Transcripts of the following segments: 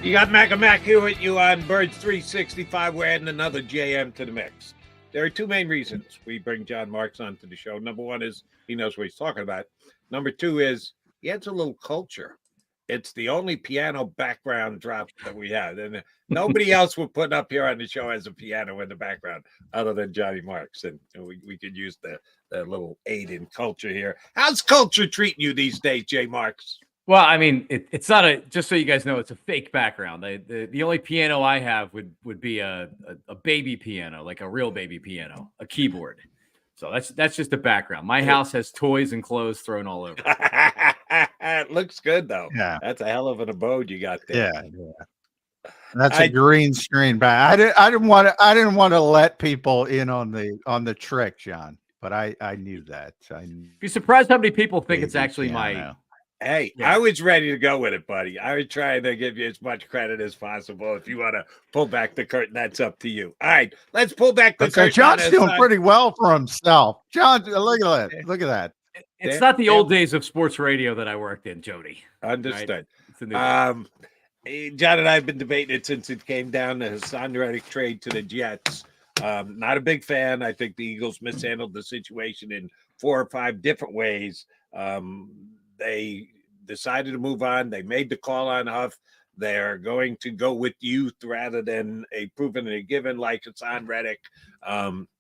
You got Mac here with you on Birds 365. We're adding another JM to the mix. There are two main reasons we bring John Marks onto the show. Number one is he knows what he's talking about. Number two is he adds a little culture. It's the only piano background drop that we have. And nobody else we're putting up here on the show has a piano in the background other than Johnny Marks. And we could use the little aid in culture here. How's culture treating you these days, J. Marks? Well, I mean, it's not a, just so you guys know, it's a fake background. The only piano I have would be a baby piano, like a real baby piano, a keyboard. So that's just the background. My house has toys and clothes thrown all over. It looks good though. Yeah, that's a hell of an abode you got there. Yeah. That's a green screen back. I didn't want to let people in on the trick, John. But I knew that. Be surprised how many people think it's actually my. Hey, yeah. I was ready to go with it, buddy. I was trying to give you as much credit as possible. If you want to pull back the curtain, that's up to you. All right, let's pull back the curtain. John's doing pretty well for himself. John, look at that. Look at that. It's not the old days of sports radio that I worked in, Jody. Understood. Right? John and I have been debating it since it came down to Hassan Reddick trade to the Jets. Not a big fan. I think the Eagles mishandled the situation in 4 or 5 different ways. They decided to move on. They made the call on Huff. They're going to go with youth rather than a proven and a given like Hassan Reddick.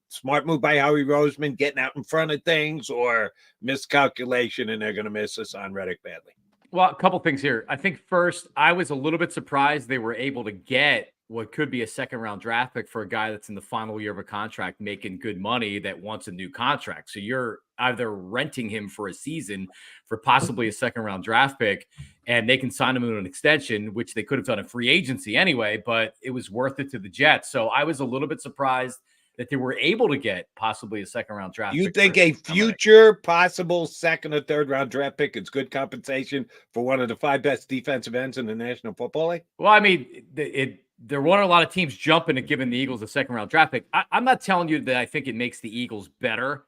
Smart move by Howie Roseman, getting out in front of things, or miscalculation, and they're going to miss Hassan Reddick badly. Well, a couple things here. I think first, I was a little bit surprised they were able to get what could be a second-round draft pick for a guy that's in the final year of a contract making good money that wants a new contract. So you're either renting him for a season for possibly a second-round draft pick, and they can sign him to an extension, which they could have done in free agency anyway, but it was worth it to the Jets. So I was a little bit surprised that they were able to get possibly a second-round draft pick. You think a future possible second or third-round draft pick is good compensation for one of the 5 best defensive ends in the National Football League? Well, I mean, there weren't a lot of teams jumping and giving the Eagles a second-round draft pick. I'm not telling you that I think it makes the Eagles better.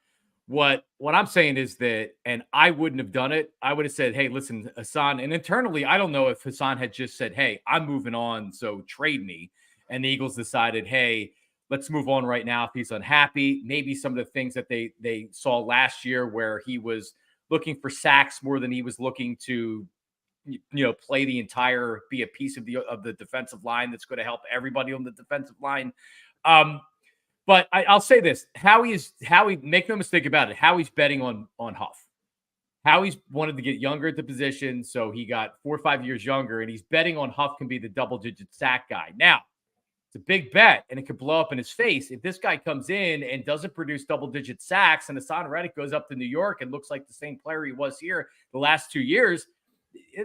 What I'm saying is that, and I wouldn't have done it, I would have said, hey, listen, Hassan, and internally, I don't know if Hassan had just said, hey, I'm moving on, so trade me. And the Eagles decided, hey, let's move on right now if he's unhappy. Maybe some of the things that they saw last year where he was looking for sacks more than he was looking to play be a piece of the defensive line that's going to help everybody on the defensive line. But I'll say this: Howie, make no mistake about it, Howie's betting on Huff. Howie's wanted to get younger at the position, so he got 4 or 5 years younger, and he's betting on Huff can be the double-digit sack guy. Now, it's a big bet, and it could blow up in his face. If this guy comes in and doesn't produce double-digit sacks, and Hassan Reddick goes up to New York and looks like the same player he was here the last 2 years,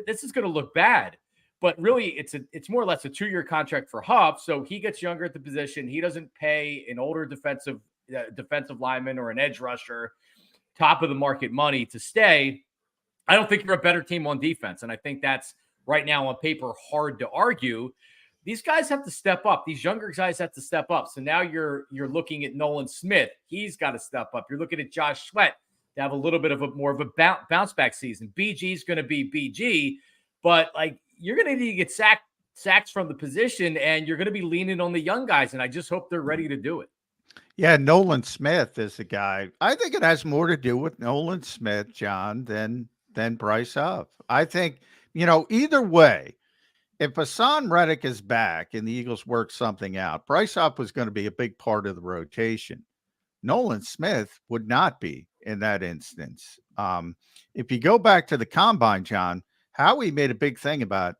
this is going to look bad. But really, it's more or less a 2-year contract for Huff, so he gets younger at the position. He doesn't pay an older defensive lineman or an edge rusher top of the market money to stay. I don't think you're a better team on defense, and I think that's right now on paper hard to argue. These guys have to step up. These younger guys have to step up. So now you're looking at Nolan Smith. He's got to step up. You're looking at Josh Sweat to have a little bit of more of a bounce back season. BG's going to be BG, but like you're going to need to get sacks from the position, and you're going to be leaning on the young guys. And I just hope they're ready to do it. Yeah, Nolan Smith is the guy. I think it has more to do with Nolan Smith, John, than Bryce Huff. I think, either way, if Hassan Reddick is back and the Eagles work something out, Bryce Huff was going to be a big part of the rotation. Nolan Smith would not be in that instance. If you go back to the combine, John, Howie made a big thing about,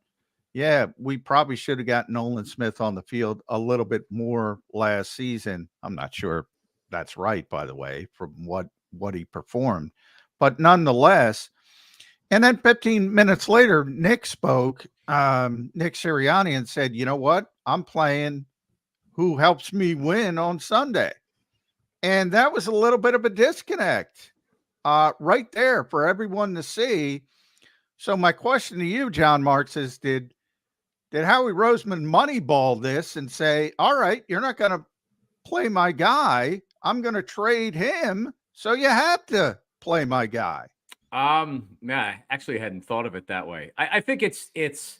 we probably should have got Nolan Smith on the field a little bit more last season. I'm not sure that's right, by the way, from what he performed. But nonetheless, and then 15 minutes later, Nick spoke, Nick Sirianni, and said, you know what? I'm playing who helps me win on Sunday. And that was a little bit of a disconnect right there for everyone to see. So my question to you, John Marks, is did Howie Roseman moneyball this and say, all right, you're not going to play my guy. I'm going to trade him. So you have to play my guy. I actually hadn't thought of it that way. I think it's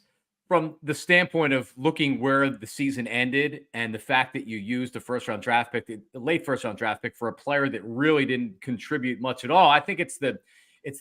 from the standpoint of looking where the season ended and the fact that you used a first-round draft pick, the late first-round draft pick for a player that really didn't contribute much at all, I think it's the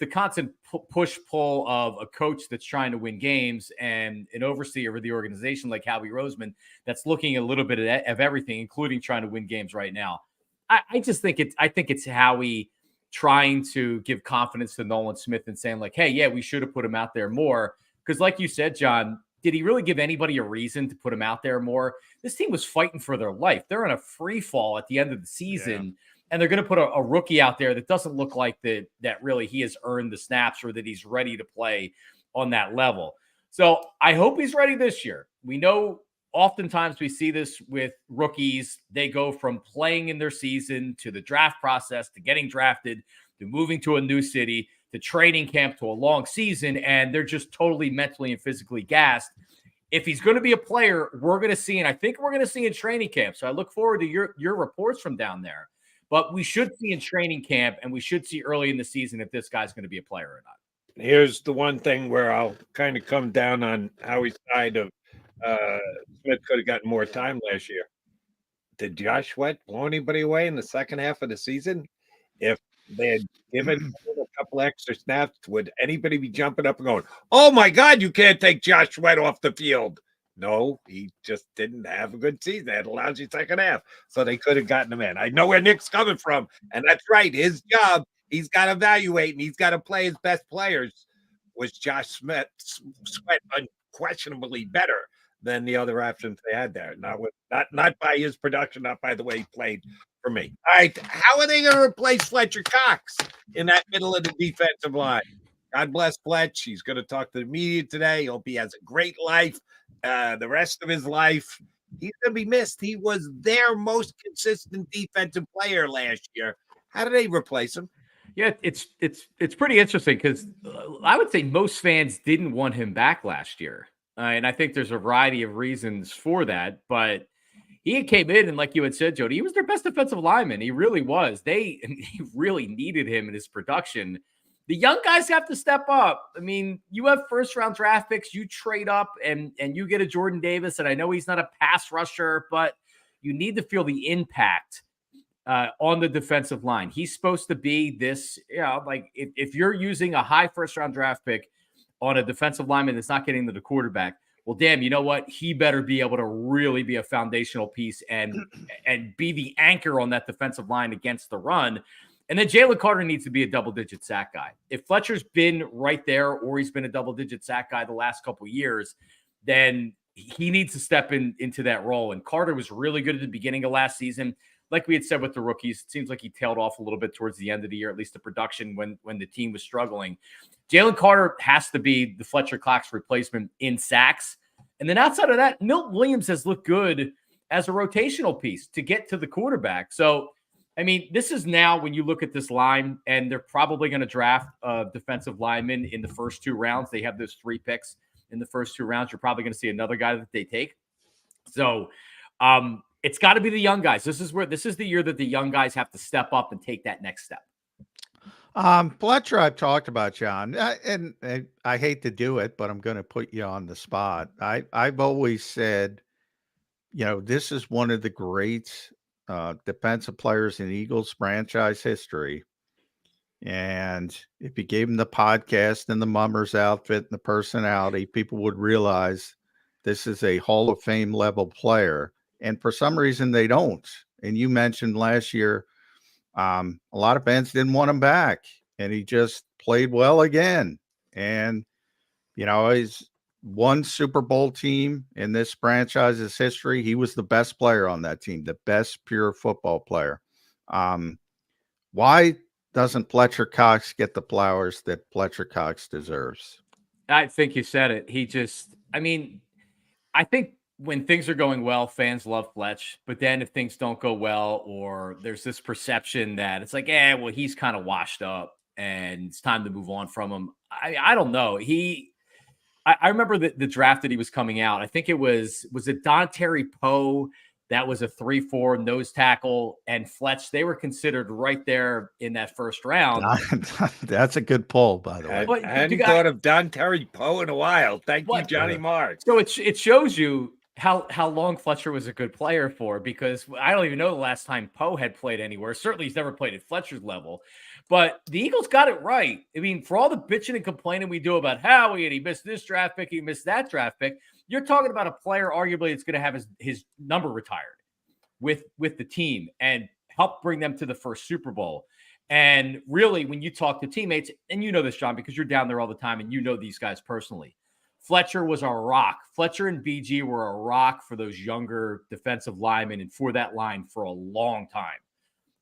constant push-pull of a coach that's trying to win games and an overseer of the organization like Howie Roseman that's looking a little bit of everything, including trying to win games right now. I just think it's Howie trying to give confidence to Nolan Smith and saying like, hey, yeah, we should have put him out there more. Because like you said, John, did he really give anybody a reason to put him out there more? This team was fighting for their life. They're in a free fall at the end of the season, and they're going to put a rookie out there that doesn't look like that really he has earned the snaps or that he's ready to play on that level. So I hope he's ready this year. We know oftentimes we see this with rookies. They go from playing in their season to the draft process to getting drafted to moving to a new city to training camp to a long season, and they're just totally mentally and physically gassed. If he's going to be a player, we're going to see, and I think we're going to see in training camp. So I look forward to your reports from down there. But we should see in training camp, and we should see early in the season if this guy's going to be a player or not. Here's the one thing where I'll kind of come down on Howie's side of Smith could have gotten more time last year. Did Josh Sweat blow anybody away in the second half of the season? If they had given him a couple extra snaps, would anybody be jumping up and going, oh my God, you can't take Josh Sweat off the field? No, he just didn't have a good season. They had a lousy second half, so they could have gotten him in. I know where Nick's coming from, and that's right. His job, he's got to evaluate, and he's got to play his best players. Was Josh Sweat unquestionably better than the other options they had there? Not by his production, not by the way he played for me. All right, how are they going to replace Fletcher Cox in that middle of the defensive line? God bless Fletch. He's going to talk to the media today. Hope he has a great life. The rest of his life, he's going to be missed. He was their most consistent defensive player last year. How do they replace him? Yeah, it's pretty interesting because I would say most fans didn't want him back last year. And I think there's a variety of reasons for that. But he came in, and like you had said, Jody, he was their best defensive lineman. He really was. He really needed him in his production. The young guys have to step up. I mean, you have first-round draft picks. You trade up, and you get a Jordan Davis, and I know he's not a pass rusher, but you need to feel the impact on the defensive line. He's supposed to be this, like if you're using a high first-round draft pick on a defensive lineman that's not getting to the quarterback, well, damn, you know what? He better be able to really be a foundational piece and be the anchor on that defensive line against the run. And then Jalen Carter needs to be a double-digit sack guy. If Fletcher's been right there or he's been a double-digit sack guy the last couple of years, then he needs to step into that role. And Carter was really good at the beginning of last season. Like we had said with the rookies, it seems like he tailed off a little bit towards the end of the year, at least the production when the team was struggling. Jalen Carter has to be the Fletcher Cox replacement in sacks. And then outside of that, Milton Williams has looked good as a rotational piece to get to the quarterback. So, I mean, this is now when you look at this line, and they're probably going to draft a defensive lineman in the first 2 rounds. They have those 3 picks in the first 2 rounds. You're probably going to see another guy that they take. So it's got to be the young guys. This is the year that the young guys have to step up and take that next step. Fletcher, I've talked about, John, and I hate to do it, but I'm going to put you on the spot. I've always said, this is one of the great defensive players in Eagles franchise history. And if you gave him the podcast and the Mummers outfit and the personality, people would realize this is a Hall of Fame level player. And for some reason they don't. And you mentioned last year, a lot of fans didn't want him back, and he just played well again. And, he's one Super Bowl team in this franchise's history. He was the best player on that team, the best pure football player. Why doesn't Fletcher Cox get the flowers that Fletcher Cox deserves? I think you said it. I think when things are going well, fans love Fletch. But then if things don't go well, or there's this perception that it's like, well, he's kind of washed up and it's time to move on from him. I don't know. I remember the draft that he was coming out. I think it was it Don Terry Poe That was a 3-4 nose tackle. And Fletch, they were considered right there in that first round. That's a good pull, by the way. I hadn't thought of Don Terry Poe in a while. Thank you, Johnny Marks. So it shows you how long Fletcher was a good player for, because I don't even know the last time Poe had played anywhere. Certainly he's never played at Fletcher's level. But the Eagles got it right. I mean, for all the bitching and complaining we do about Howie and he missed this draft pick, he missed that draft pick, you're talking about a player arguably that's going to have his number retired with the team and help bring them to the first Super Bowl. And really, when you talk to teammates, and you know this, John, because you're down there all the time and you know these guys personally, Fletcher was a rock. Fletcher and BG were a rock for those younger defensive linemen and for that line for a long time.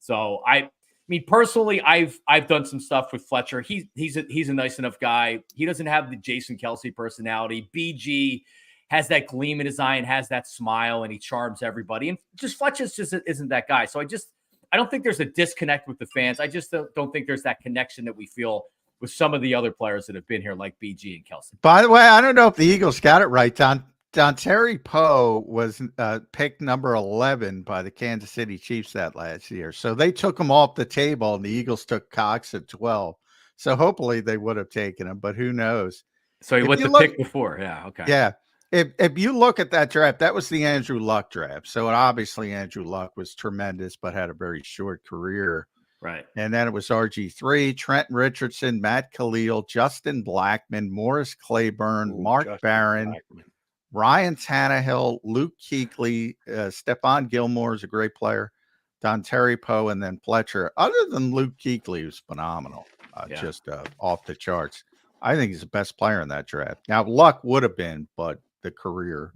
So I mean, personally, I've done some stuff with Fletcher. He's a nice enough guy. He doesn't have the Jason Kelce personality. BG has that gleam in his eye and has that smile, and he charms everybody. And just Fletcher just isn't that guy. So I don't think there's a disconnect with the fans. I just don't think there's that connection that we feel with some of the other players that have been here, like BG and Kelce. By the way, I don't know if the Eagles got it right. Don Terry Poe was picked number 11 by the Kansas City Chiefs that last year. So they took him off the table, and the Eagles took Cox at 12. So hopefully they would have taken him, but who knows? So he went the pick before. Yeah. Okay. Yeah. If you look at that draft, that was the Andrew Luck draft. So obviously Andrew Luck was tremendous, but had a very short career. Right. And then it was RG3, Trent Richardson, Matt Khalil, Justin Blackman, Morris Claiborne, Mark Barron, Ryan Tannehill, Luke Kuechly, Stephon Gilmore is a great player, Don Terry Poe, and then Fletcher. Other than Luke Kuechly, who's phenomenal, just off the charts. I think he's the best player in that draft. Now, Luck would have been, but the career,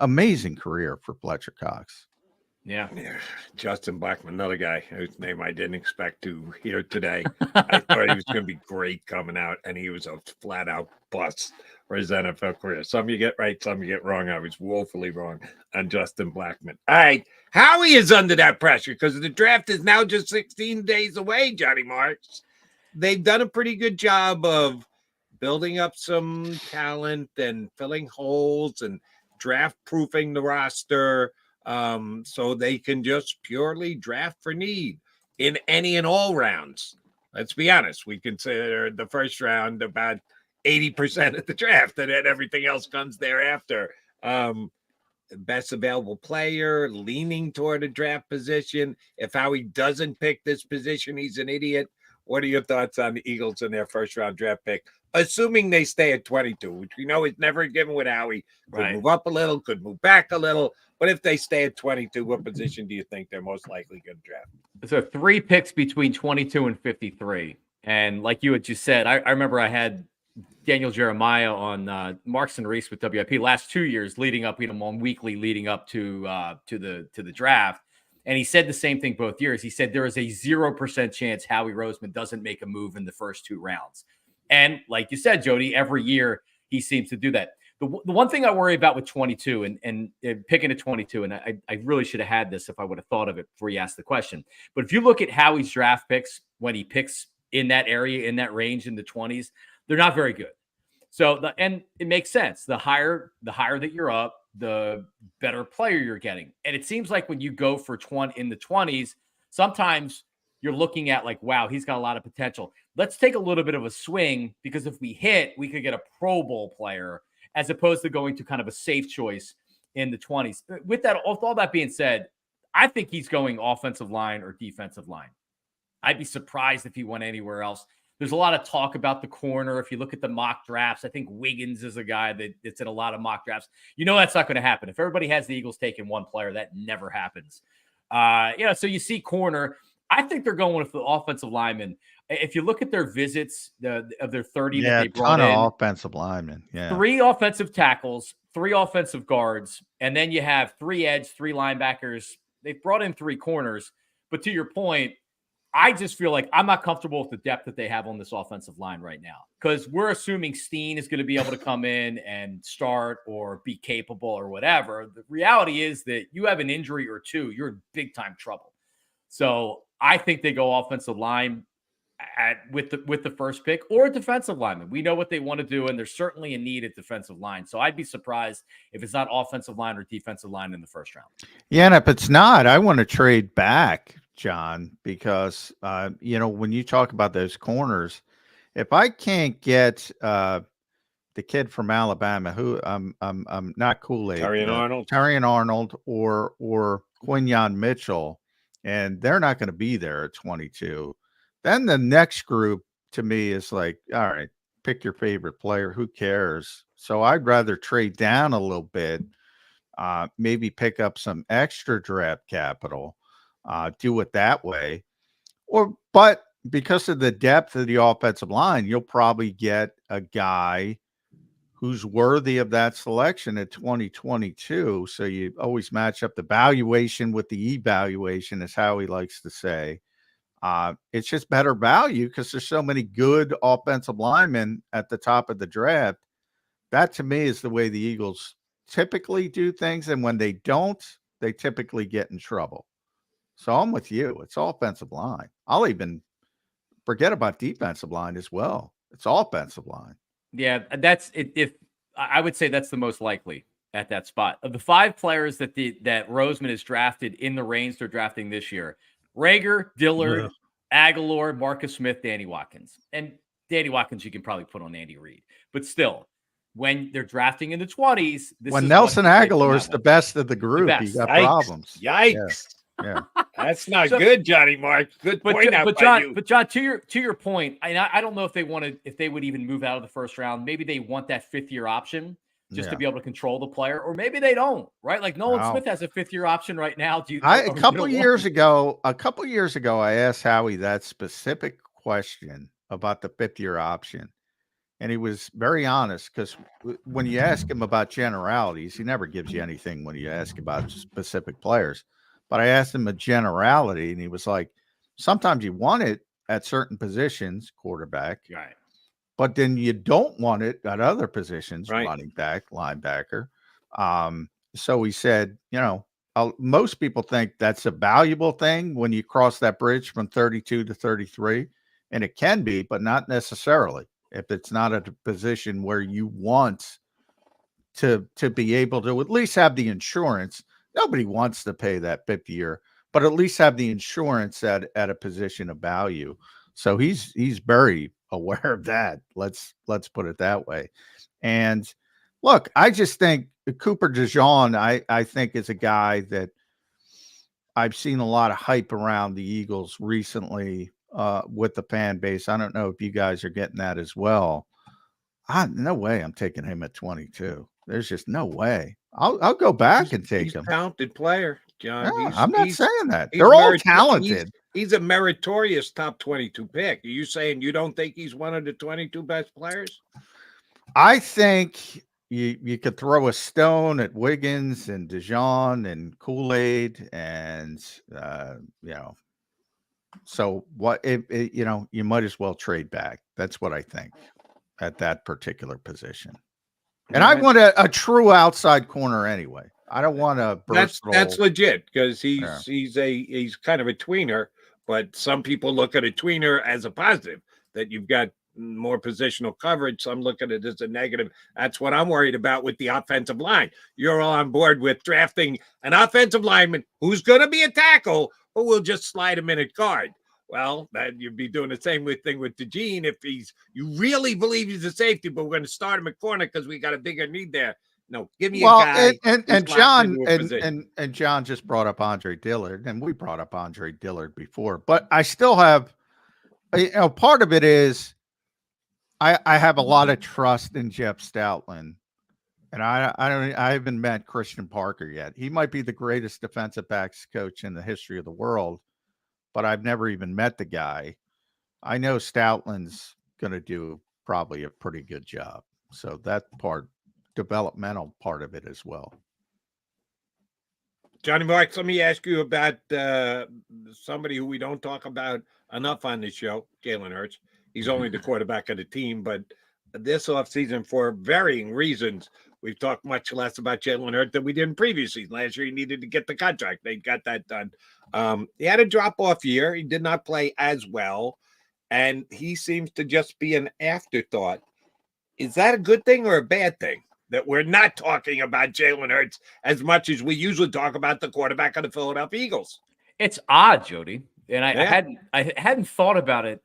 amazing career for Fletcher Cox. Yeah. Justin Blackman, another guy whose name I didn't expect to hear today. I thought he was going to be great coming out, and he was a flat-out bust for his NFL career. Some you get right, some you get wrong. I was woefully wrong on Justin Blackman. All right, Howie is under that pressure because the draft is now just 16 days away, Johnny Marks. They've done a pretty good job of building up some talent and filling holes and draft-proofing the roster. So they can just purely draft for need in any and all rounds. Let's be honest. We consider the first round about 80% of the draft, and then everything else comes thereafter. Best available player, leaning toward a draft position. If Howie doesn't pick this position, he's an idiot. What are your thoughts on the Eagles and their first round draft pick? Assuming they stay at 22, which we know is never a given with Howie. Could move up a little, could move back a little. But if they stay at 22, what position do you think they're most likely going to draft? So 3 picks between 22 and 53. And like you had just said, I remember I had Daniel Jeremiah on Marks and Reese with WIP last 2 years leading up, on weekly leading up to the draft. And he said the same thing both years. He said there is a 0% chance Howie Roseman doesn't make a move in the first 2 rounds. And like you said, Jody, every year he seems to do that. The one thing I worry about with 22 and picking at 22, and I really should have had this if I would have thought of it before you asked the question. But if you look at Howie's draft picks, when he picks in that area, in that range in the 20s, they're not very good. So, and it makes sense. The higher that you're up, the better player you're getting. And it seems like when you go for in the 20s, sometimes you're looking at like, wow, he's got a lot of potential. Let's take a little bit of a swing, because if we hit, we could get a Pro Bowl player, as opposed to going to kind of a safe choice in the 20s. With all that being said, I think he's going offensive line or defensive line. I'd be surprised if he went anywhere else. There's a lot of talk about the corner. If you look at the mock drafts, I think Wiggins is a guy that's in a lot of mock drafts. That's not going to happen. If everybody has the Eagles taking one player, that never happens. So you see corner. I think they're going with the offensive lineman. If you look at their visits of their 30 that they brought in, offensive linemen, 3 offensive tackles, 3 offensive guards, and then you have 3 edge, 3 linebackers. They've brought in 3 corners. But to your point, I just feel like I'm not comfortable with the depth that they have on this offensive line right now, because we're assuming Steen is going to be able to come in and start or be capable or whatever. The reality is that you have an injury or 2, you're in big time trouble. So I think they go offensive line. with the first pick, or a defensive lineman. We know what they want to do, and there's certainly a need at defensive line. So I'd be surprised if it's not offensive line or defensive line in the first round. Yeah, and if it's not, I want to trade back, John, because when you talk about those corners, if I can't get the kid from Alabama, who I'm not Kool-Aid, Terrion Arnold, or Quinyon Mitchell, and they're not going to be there at 22. Then the next group to me is like, all right, pick your favorite player. Who cares? So I'd rather trade down a little bit, maybe pick up some extra draft capital, do it that way. But because of the depth of the offensive line, you'll probably get a guy who's worthy of that selection at 2022. So you always match up the valuation with the evaluation, is how he likes to say. It's just better value because there's so many good offensive linemen at the top of the draft. That to me is the way the Eagles typically do things. And when they don't, they typically get in trouble. So I'm with you. It's offensive line. I'll even forget about defensive line as well. It's offensive line. Yeah, that's it. If I would say that's the most likely at that spot. Of the 5 players that Roseman has drafted in the range they're drafting this year: Rager, Dillard, Aguilar, Marcus Smith, Danny Watkins. And Danny Watkins you can probably put on Andy Reid. But still, when they're drafting in the 20s, when Nelson Aguilar is the best of the group, you got problems. Yikes. Yeah. That's not good, Johnny Mark. Good point out by you. But John, to your point, I don't know if they would even move out of the first round. Maybe they want that 5th-year option just to be able to control the player, or maybe they don't. Right? Like Nolan Smith has a 5th-year option right now. A couple years ago, I asked Howie that specific question about the 5th-year option, and he was very honest, because when you ask him about generalities, he never gives you anything when you ask about specific players. But I asked him a generality, and he was like, sometimes you want it at certain positions, quarterback, right, but then you don't want it at other positions, right, running back, linebacker. So he said, most people think that's a valuable thing when you cross that bridge from 32 to 33, and it can be, but not necessarily if it's not a position where you want to be able to at least have the insurance. Nobody wants to pay that 5th-year, but at least have the insurance at a position of value. So he's very aware of that. Let's put it that way. And look, I just think Cooper DeJean, I think, is a guy that I've seen a lot of hype around the Eagles recently with the fan base. I don't know if you guys are getting that as well. No way I'm taking him at 22. There's just no way. I'll go back and take him. He's a talented player, John. Yeah, I'm not saying that. They're all talented. He's a meritorious top 22 pick. Are you saying you don't think he's one of the 22 best players? I think you could throw a stone at Wiggins and DeJean and Kool-Aid and so what you might as well trade back. That's what I think at that particular position. And I want a true outside corner anyway. I don't want a versatile. That's legit, because he's kind of a tweener, but some people look at a tweener as a positive, that you've got more positional coverage. Some look at it as a negative. That's what I'm worried about with the offensive line. You're all on board with drafting an offensive lineman who's going to be a tackle, but we'll just slide him in at guard. Well, that you'd be doing the same thing with DeJean. If you really believe he's a safety, but we're going to start him at corner because we got a bigger need there. No, give me a guy. And John and John just brought up Andre Dillard, and we brought up Andre Dillard before. But I still have, part of it is I have a lot of trust in Jeff Stoutland, and I haven't met Christian Parker yet. He might be the greatest defensive backs coach in the history of the world, but I've never even met the guy. I know Stoutland's going to do probably a pretty good job. So that developmental part of it as well. Johnny Marks, let me ask you about somebody who we don't talk about enough on this show, Jalen Hurts. He's only the quarterback of the team, but this offseason, for varying reasons, we've talked much less about Jalen Hurts than we did in previous season. Last year, he needed to get the contract. They got that done. He had a drop-off year. He did not play as well. and he seems to just be an afterthought. Is that a good thing or a bad thing that we're not talking about Jalen Hurts as much as we usually talk about the quarterback of the Philadelphia Eagles? It's odd, Jody, and I Yeah. hadn't thought about it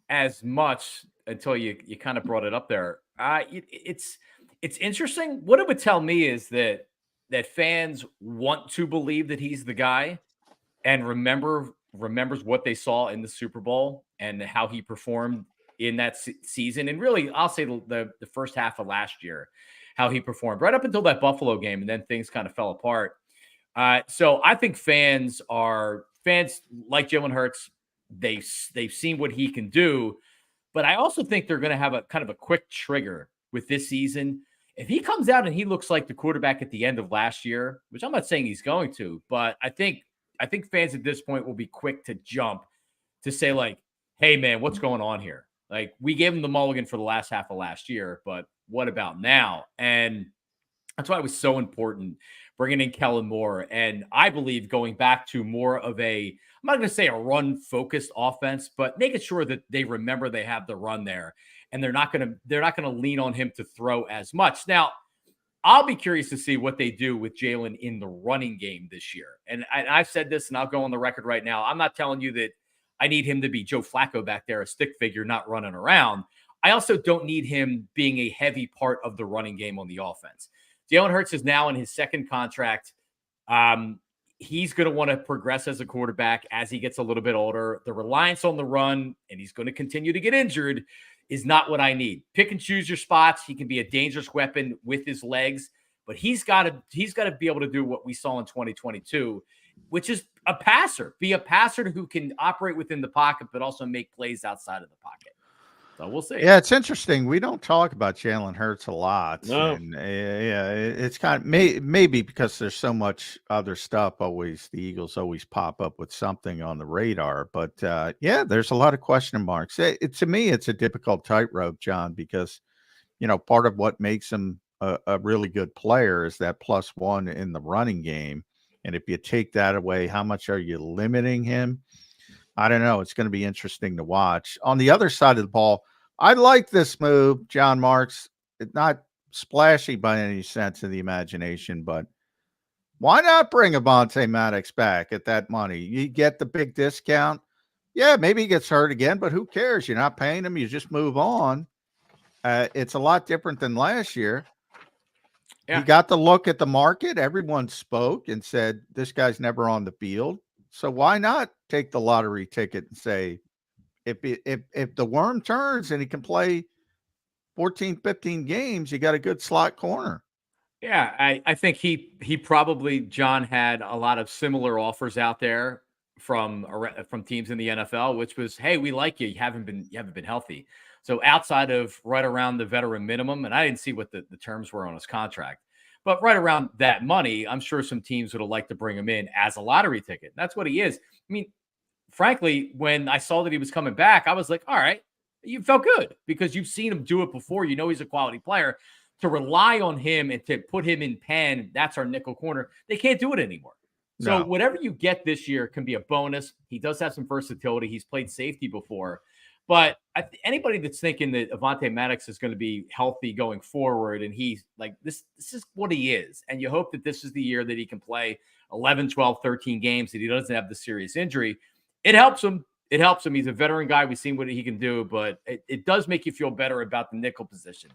as much until you kind of brought it up there. It's interesting. What it would tell me is that fans want to believe that he's the guy and remembers what they saw in the Super Bowl and how he performed in that season. And really, I'll say the first half of last year, how he performed right up until that Buffalo game, and then things kind of fell apart. So I think fans like Jalen Hurts. They've seen what he can do, but I also think they're going to have a kind of a quick trigger with this season. If he comes out and he looks like the quarterback at the end of last year, which I'm not saying he's going to, but I think fans at this point will be quick to jump to say like, hey man, what's going on here? Like, we gave him the mulligan for the last half of last year, but what about now? And that's why it was so important bringing in Kellen Moore. And I believe going back to more of I'm not going to say a run-focused offense, but making sure that they remember they have the run there, and they're not going to lean on him to throw as much. Now, I'll be curious to see what they do with Jalen in the running game this year. And I've said this, and I'll go on the record right now. I'm not telling you that I need him to be Joe Flacco back there, a stick figure, not running around. I also don't need him being a heavy part of the running game on the offense. Jalen Hurts is now in his second contract. He's going to want to progress as a quarterback as he gets a little bit older. The reliance on the run, and he's going to continue to get injured, is not what I need. Pick and choose your spots. He can be a dangerous weapon with his legs, but he's got to be able to do what we saw in 2022, which is a passer. Be a passer who can operate within the pocket, but also make plays outside of the pocket. So we'll see. Yeah, it's interesting. We don't talk about Jalen Hurts a lot. No. And yeah, it's kind of maybe because there's so much other stuff. The Eagles always pop up with something on the radar. But yeah, there's a lot of question marks. To me, it's a difficult tightrope, John, because part of what makes him a really good player is that +1 in the running game. And if you take that away, how much are you limiting him? I don't know. It's going to be interesting to watch. On the other side of the ball, I like this move, John Marks. It's not splashy by any sense of the imagination, but why not bring Avonte Maddox back at that money? You get the big discount. Yeah, maybe he gets hurt again, but who cares? You're not paying him. You just move on. It's a lot different than last year. Yeah. He got to look at the market. Everyone spoke and said, this guy's never on the field. So why not take the lottery ticket and say, if the worm turns and he can play 14, 15 games, you got a good slot corner. Yeah, I think he probably, John, had a lot of similar offers out there from teams in the NFL, which was, hey, we like you. You haven't been healthy. So outside of right around the veteran minimum, and I didn't see what the terms were on his contract, but right around that money, I'm sure some teams would have liked to bring him in as a lottery ticket. That's what he is. I mean, frankly, when I saw that he was coming back, I was like, all right, you felt good because you've seen him do it before. You know he's a quality player. To rely on him and to put him in pen, that's our nickel corner. They can't do it anymore. So whatever you get this year can be a bonus. He does have some versatility. He's played safety before. But anybody that's thinking that Avonte Maddox is going to be healthy going forward, and he's like, this is what he is. And you hope that this is the year that he can play 11, 12, 13 games, that he doesn't have the serious injury. It helps him. It helps him. He's a veteran guy. We've seen what he can do, but it does make you feel better about the nickel position.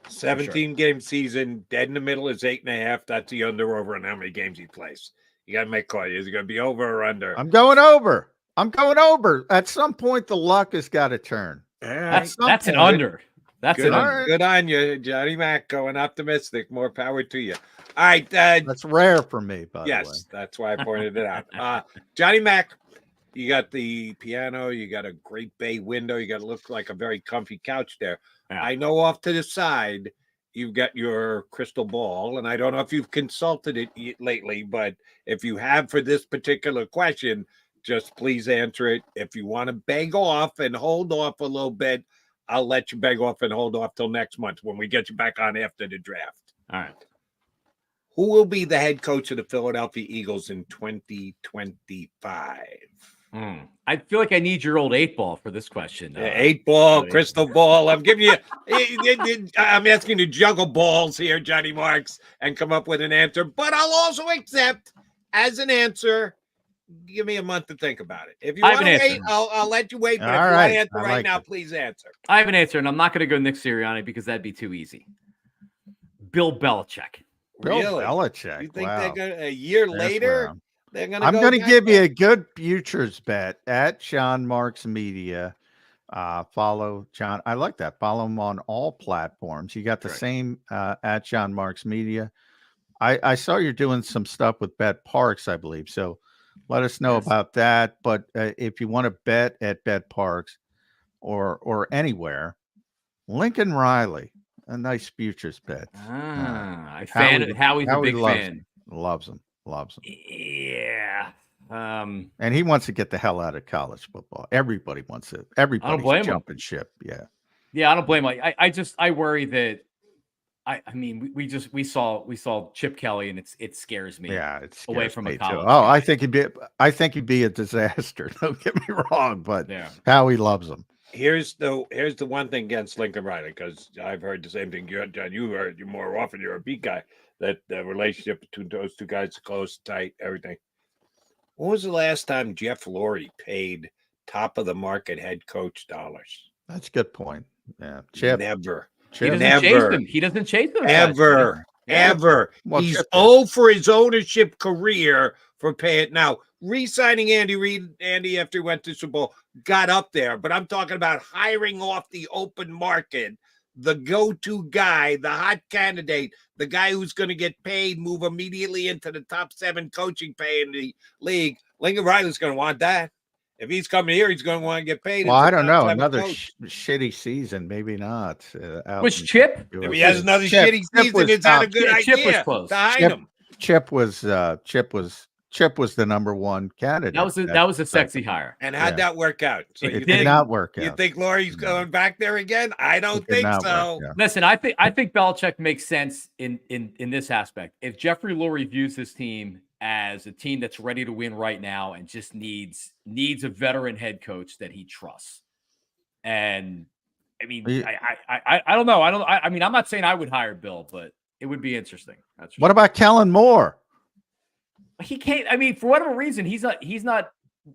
17-game season, dead in the middle is 8.5. That's the under/over on how many games he plays. You got to make a call. Is it going to be over or under? I'm going over. At some point, the luck has got to turn. That's an under. That's good, an under. Good on you, Johnny Mac. Going optimistic. More power to you. All right. That's rare for me, by the way. Yes, that's why I pointed it out. Johnny Mac, you got the piano. You got a great bay window. You got to look like a very comfy couch there. Yeah. I know off to the side, you've got your crystal ball, and I don't know if you've consulted it lately, but if you have for this particular question, just please answer it. If you want to beg off and hold off a little bit, I'll let you beg off and hold off till next month when we get you back on after the draft. All right. Who will be the head coach of the Philadelphia Eagles in 2025? I feel like I need your old 8 ball for this question. 8 ball, crystal ball. I'm giving you. I'm asking you to juggle balls here, Johnny Marks, and come up with an answer. But I'll also accept as an answer. Give me a month to think about it. If you want to wait, I'll let you wait. But if you want to answer right now, please answer. I have an answer, and I'm not going to go Nick Sirianni because that'd be too easy. Bill Belichick. Bill Belichick. You think they're going a year later? They're going to. I'm going to give you a good futures bet at John Marks Media. Follow John. I like that. Follow him on all platforms. You got the same at John Marks Media. I saw you're doing some stuff with Bet Parks, I believe. So let us know about that. But if you want to bet at Bet Parks or anywhere, Lincoln Riley, a nice futures bet. Howie's a big fan. Loves him. Yeah. And he wants to get the hell out of college football. Everybody wants it. Everybody's jumping ship. Yeah. I don't blame him. I worry that. I mean, we saw Chip Kelly, and it scares me. Yeah, it scares away from me a college. Too. Oh, I think he'd be a disaster. Don't get me wrong, but Howie loves him. Here's the one thing against Lincoln Riley, because I've heard the same thing. John, you heard more often. You're a beat guy. That the relationship between those two guys is close, tight, everything. When was the last time Jeff Lurie paid top of the market head coach dollars? That's a good point. Yeah, Chip. Never. He doesn't chase them. Ever. Well, he's for his ownership career for paying. Now, re-signing Andy Reid, after he went to Super Bowl, got up there. But I'm talking about hiring off the open market, the go-to guy, the hot candidate, the guy who's going to get paid, move immediately into the top 7 coaching pay in the league. Lincoln Riley's going to want that. If he's coming here, he's going to want to get paid. Well, I don't know. Another shitty season, maybe not. Was Chip? If he has another shitty season, it's not a good idea. Chip was close. Chip was the number one candidate. That was a sexy hire. And how'd that work out? So it did not work out. You think Lurie's going back there again? I don't think so. Listen, I think Belichick makes sense in this aspect. If Jeffrey Lurie views this team as a team that's ready to win right now and just needs a veteran head coach that he trusts. And I mean, I don't know. I mean, I'm not saying I would hire Bill, but it would be interesting. What about Kellen Moore? He can't. I mean, for whatever reason, he's not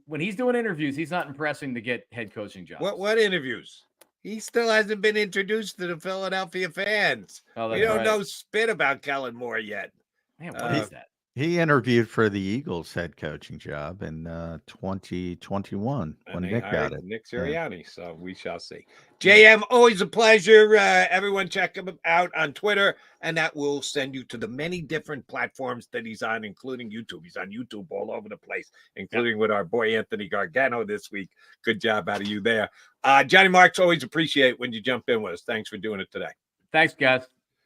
when he's doing interviews, he's not impressing to get head coaching jobs. What interviews? He still hasn't been introduced to the Philadelphia fans. We don't know spit about Kellen Moore yet. Man, what is that? He interviewed for the Eagles head coaching job in 2021 when Nick got it. Nick Sirianni, so we shall see. JM, always a pleasure. Everyone check him out on Twitter, and that will send you to the many different platforms that he's on, including YouTube. He's on YouTube all over the place, including with our boy Anthony Gargano this week. Good job out of you there. Johnny Marks, always appreciate when you jump in with us. Thanks for doing it today. Thanks, guys.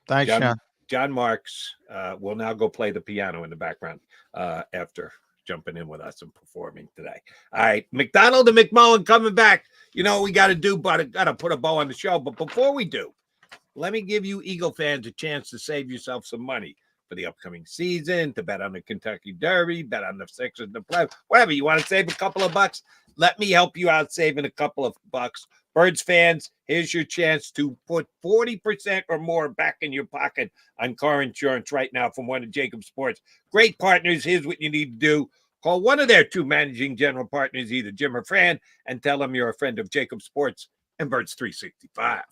Thanks, John. John Marks will now go play the piano in the background after jumping in with us and performing today. All right, McDonald and McMullen coming back. You know what we got to do, but got to put a bow on the show. But before we do, let me give you Eagle fans a chance to save yourself some money for the upcoming season, to bet on the Kentucky Derby, bet on the Sixers, the play, whatever. You want to save a couple of bucks? Let me help you out saving a couple of bucks. Birds fans, here's your chance to put 40% or more back in your pocket on car insurance right now from one of JAKIB Sports. Great partners. Here's what you need to do. Call one of their 2 managing general partners, either Jim or Fran, and tell them you're a friend of JAKIB Sports and Birds 365.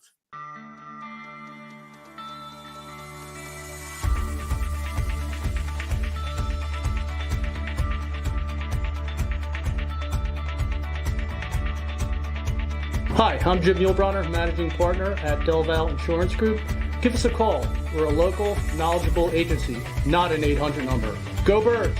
Hi, I'm Jim Muehlbronner, Managing Partner at Delval Insurance Group. Give us a call. We're a local, knowledgeable agency, not an 800 number. Go Birds!